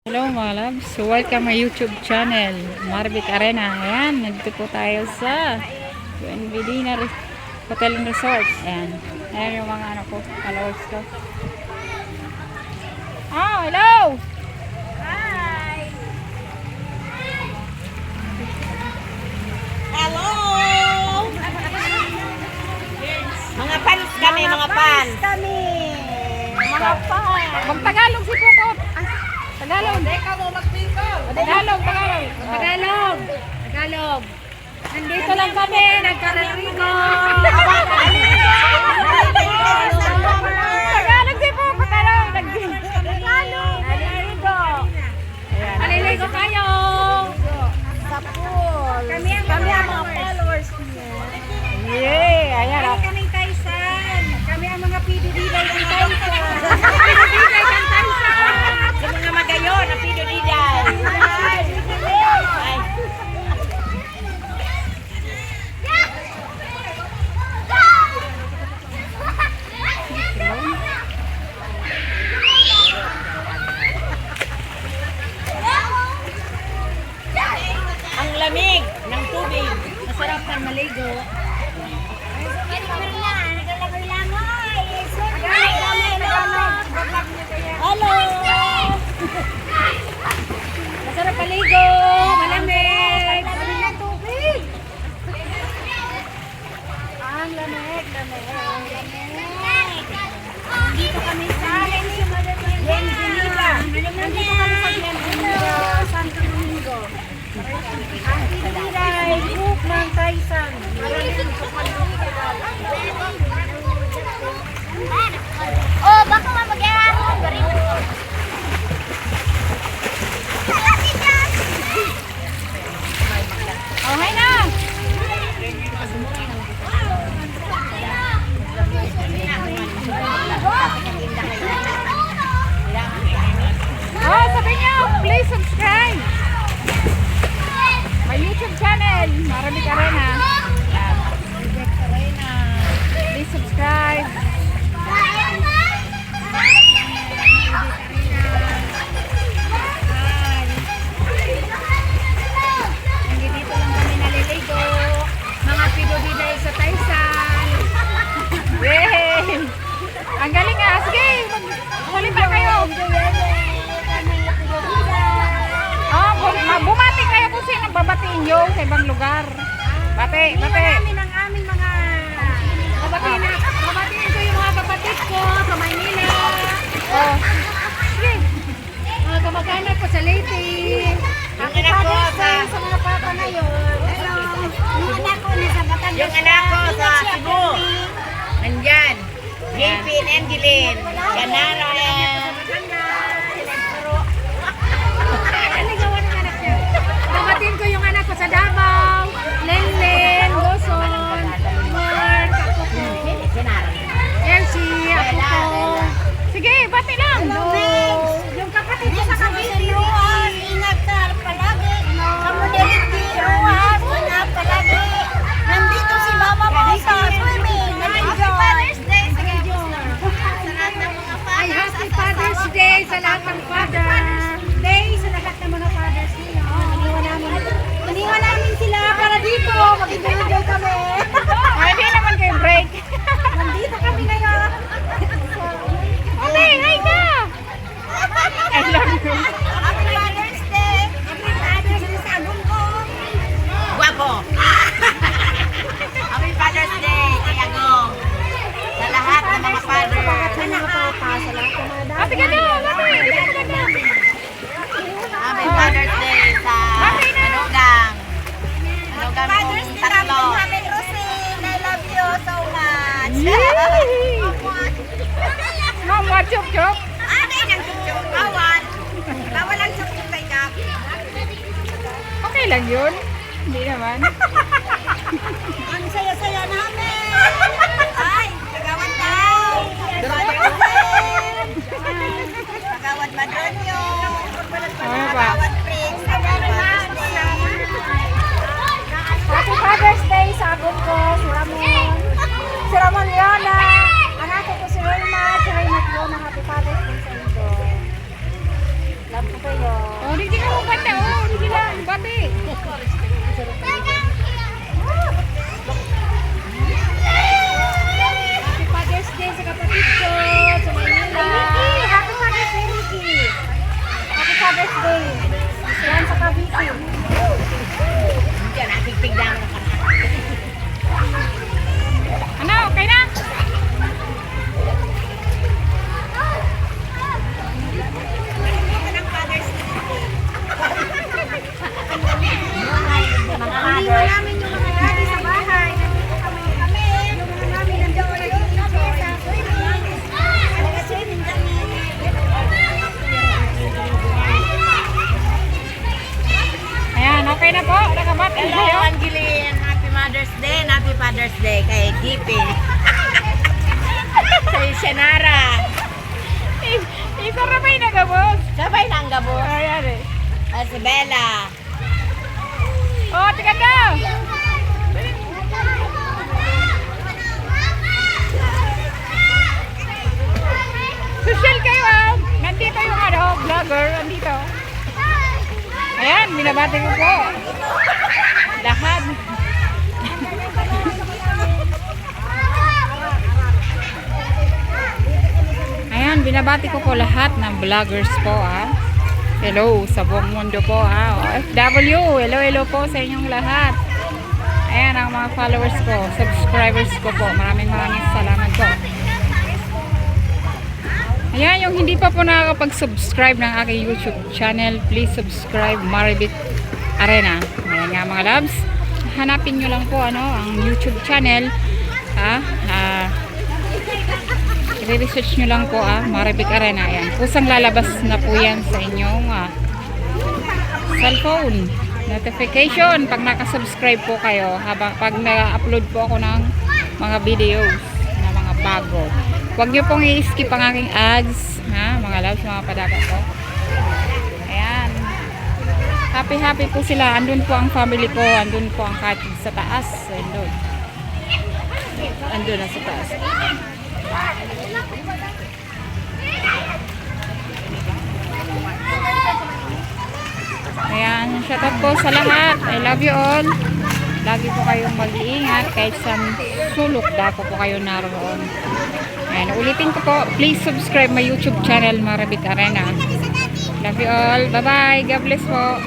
Hello mga loves, so welcome my YouTube channel, Marbit Arena. Ayan, nandito po tayo sa UNVD na Hotel and Resort. Ayan, ayan yung mga ano ko, followers ko. Hello! Hi! Hello! Mga fans kami, mga fans. Kami. Mga fans. Mag-Tagalog si Pukot. Tagalog. Tagalog. Nandito lang kami, nagkararigo. Tagalog si Pukot. Naliligo kayo. Sa pool. Kami ang mga followers niya. Yay! Ayan. Kami kaming Taisan. Kami ang mga PDD-day ng Taisan. Sa mga magayon na PDD-day. Ang lamig ng tubig. Masarap na maligo. Hello! Masarap maligo. Malamig. Ang lamig. Dito kami sa Glen Geneva. Nandito kami sa Glen Geneva, Santo Domingo. Ang tiniray, group ng Taisan. Oh, baka mamagyan. Oh, hi na! Oh, sabi niyo, please subscribe. My YouTube channel, Marbit Arena. Please subscribe. Dito lang kami naliligo. Mga pido-biday sa Taisan. Yay! Ang galing ah. Sige, magsalita kayo. Bumati kayo kung sino babatiin nyo sa ibang lugar. Bate. Namin ang aming mga babatiin ko yung mga kapatid ko sa Maynila. Oh. Sige. Mga kamag-anak ko sa Leyte. Ang anak ko sa mga papa na yun. Yung anak ko nasa Batangas. Yung anak ko sa Cebu. Nandyan. JP and Angeline. Ganara. Babatiin ko yung anak ko sa Davao. Lenlen, Goson, Mark, ako ko. Elsie, ako ko. Sige, bati lang. Yung kapatid ko sa Cavite. Ingat ka palagi. Kamudeliti, Ruas, ingat palagi. Nandito si Mama mo sa swimming. Happy Father's Day sa lahat ng mga fathers. Ay, Happy Father's Day sa lahat ng fathers. Day sa lahat ng mga fathers niyo. Iniwan namin sila para dito. Mag-enjoy kami. Hindi naman kayo break. Nandito kami ngayon. Okay, hi ka. I love you. Happy Father's Day! Happy Father's Day sa Agong-Gong! Guwapo! Happy Father's Day kay Agong! Sa lahat ng mga father! Sa mga papa, sa lahat ng mga dad! Ate ka na, Happy Father's Day sa Manugang! Manugang mong tatlo! Happy Rosine! I love you so much! Yay! Mama, chup-chup. Aday ng chup-chup! Bawal! Bawal ang chup-chup kay Jack! Okay lang yun. Hindi naman. Ang saya-saya namin! Ay, kagawad tayo! Kagawad Madronyo! Ano ba? Kagawad Prince! Kagawad Happy Father's Day sa agong ko, si Ramon. Si Ramon Leona. Anak ko si Wilma. Si Wilma Leona. Happy Father's Day sa inyo. Love ko kayo. po, nakabati Hello, kayo. Angeline. Happy Mother's Day and Happy Father's Day kay GP. Kay Shanara. Isa na ba yung nagabos? Sabay na ang gabo. Ayan eh. Si Bella. Oh, tika daw. Social kayo ah. Nandito yung vlogger. Nandito. Ayan, binabati ko po. Lahat. Ayan, binabati ko po lahat ng vloggers po ah. Hello sa buong mundo po ah. OFW, hello po sa inyong lahat. Ayan ang mga followers ko, subscribers ko po. Maraming salamat po. Ayan, yung hindi pa po nakakapag-subscribe ng aking YouTube channel, please subscribe Maribit Arena. Ayan nga mga loves, hanapin nyo lang po ang YouTube channel. I-research nyo lang po Maribit Arena. Ayan, kusang lalabas na po yan sa inyong cellphone. Notification pag nakasubscribe po kayo pag na-upload po ako ng mga videos na mga bago. Huwag nyo pong i-skip ang aking ads, mga loves, mga padagat ko. Ayan. Happy po sila. Andun po ang family ko. Andun po ang cottage sa taas. Andun na sa taas. Ayan. Shout out po sa lahat. I love you all. Lagi po kayong mag-iingat. Kahit sa sulok, dako po kayo naroon. Ayan, ulitin ko po, please subscribe my YouTube channel, Maribit Arena. Love you all. Bye-bye. God bless po.